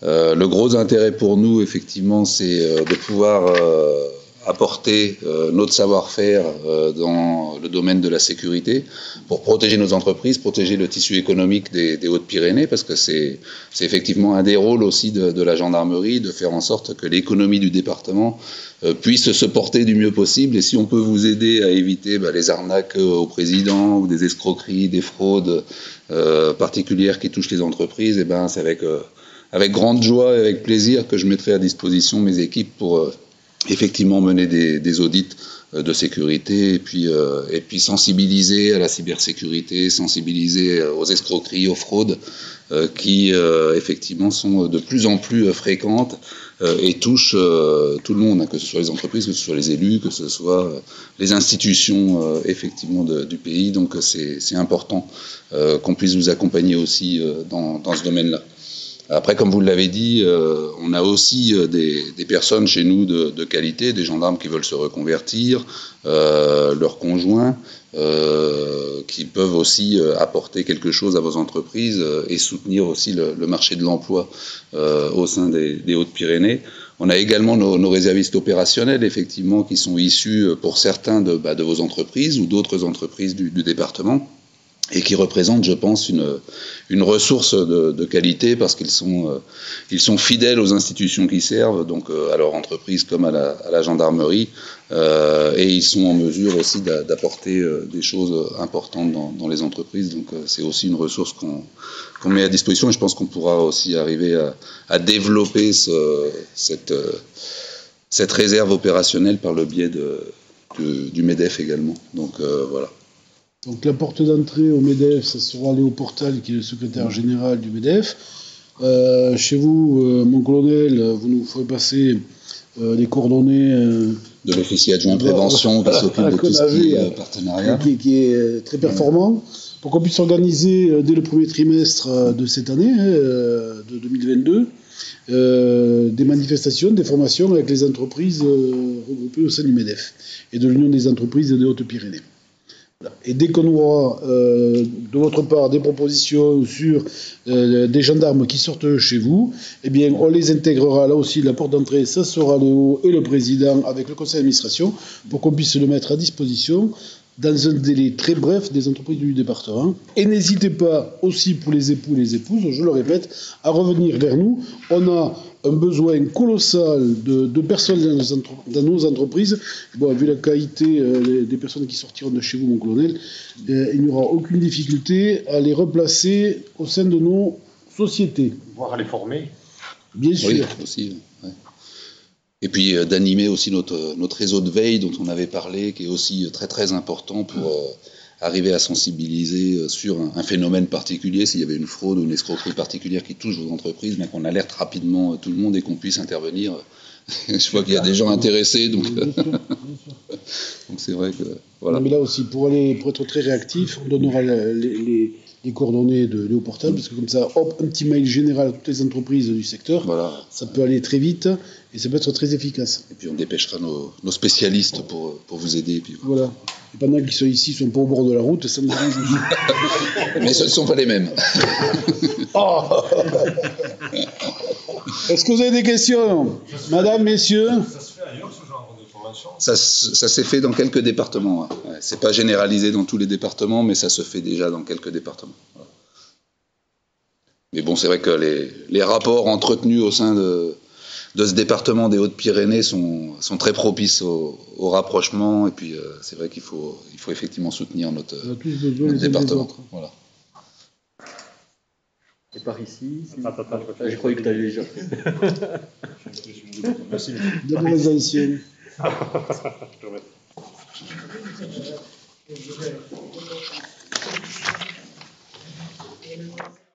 Le gros intérêt pour nous, effectivement, c'est de pouvoir apporter notre savoir-faire dans le domaine de la sécurité pour protéger nos entreprises, protéger le tissu économique des Hautes-Pyrénées, parce que c'est effectivement un des rôles aussi de la gendarmerie, de faire en sorte que l'économie du département puisse se porter du mieux possible. Et si on peut vous aider à éviter les arnaques au président ou des escroqueries, des fraudes particulières qui touchent les entreprises, et ben c'est avec grande joie et avec plaisir que je mettrai à disposition mes équipes pour effectivement mener des audits de sécurité et puis sensibiliser à la cybersécurité, sensibiliser aux escroqueries, aux fraudes qui effectivement sont de plus en plus fréquentes et touchent tout le monde, que ce soit les entreprises, que ce soit les élus, que ce soit les institutions effectivement du pays. Donc c'est important qu'on puisse vous accompagner aussi dans ce domaine-là. Après, comme vous l'avez dit, on a aussi des personnes chez nous de qualité, des gendarmes qui veulent se reconvertir, leurs conjoints, qui peuvent aussi apporter quelque chose à vos entreprises et soutenir aussi le marché de l'emploi au sein des Hautes-Pyrénées. On a également nos réservistes opérationnels, effectivement, qui sont issus pour certains de vos entreprises ou d'autres entreprises du département, et qui représentent, je pense, une ressource de qualité parce qu'ils sont fidèles aux institutions qui servent, donc à leur entreprise comme à la gendarmerie, et ils sont en mesure aussi d'apporter des choses importantes dans les entreprises. Donc c'est aussi une ressource qu'on met à disposition, et je pense qu'on pourra aussi arriver à développer cette réserve opérationnelle par le biais du MEDEF également. Donc voilà. Donc la porte d'entrée au MEDEF, ça sera Léo Portal, qui est le secrétaire général du MEDEF. Chez vous, mon colonel, vous nous ferez passer les coordonnées de l'officier adjoint de prévention qui s'occupe de tout ce qui est partenariat. Qui est très performant, pour qu'on puisse organiser dès le premier trimestre de cette année, de 2022, des manifestations, des formations avec les entreprises regroupées au sein du MEDEF et de l'Union des entreprises des Hautes-Pyrénées. Et dès qu'on aura de votre part des propositions sur des gendarmes qui sortent chez vous, eh bien on les intégrera là aussi. La porte d'entrée, ça sera Léo et le président avec le conseil d'administration pour qu'on puisse le mettre à disposition dans un délai très bref des entreprises du département. Et n'hésitez pas aussi pour les époux et les épouses, je le répète, à revenir vers nous. On a un besoin colossal de personnes dans nos entreprises. Bon, vu la qualité des personnes qui sortiront de chez vous, mon colonel, il n'y aura aucune difficulté à les replacer au sein de nos sociétés. Voire à les former. Bien sûr. Oui, aussi. Ouais. Et puis d'animer aussi notre réseau de veille dont on avait parlé, qui est aussi très très important pour arriver à sensibiliser sur un phénomène particulier, s'il y avait une fraude ou une escroquerie particulière qui touche vos entreprises, mais qu'on alerte rapidement tout le monde et qu'on puisse intervenir. Je vois qu'il y a des gens intéressés, donc donc c'est vrai que voilà. Non, mais là aussi, pour être très réactif, on donnera les coordonnées de Léo Portal, parce que comme ça, hop, un petit mail général à toutes les entreprises du secteur, voilà. Ça peut aller très vite et ça peut être très efficace. Et puis on dépêchera nos spécialistes pour vous aider. Et puis, voilà. Et pendant qu'ils sont ici, ils sont pas au bord de la route, ça me dérange. Mais ce ne sont pas les mêmes. Oh. Est-ce que vous avez des questions, madame, messieurs? Ça se fait ailleurs, ce genre de formation? Ça s'est fait dans quelques départements. Ouais. C'est pas généralisé dans tous les départements, mais ça se fait déjà dans quelques départements. Voilà. Mais bon, c'est vrai que les rapports entretenus au sein de ce département des Hautes-Pyrénées sont très propices au rapprochement. Et puis, c'est vrai qu'il faut effectivement soutenir notre département. Voilà. Et par ici, Attends, je croyais que tu avais déjà fait. Merci. D'abord les anciens. Je te remercie.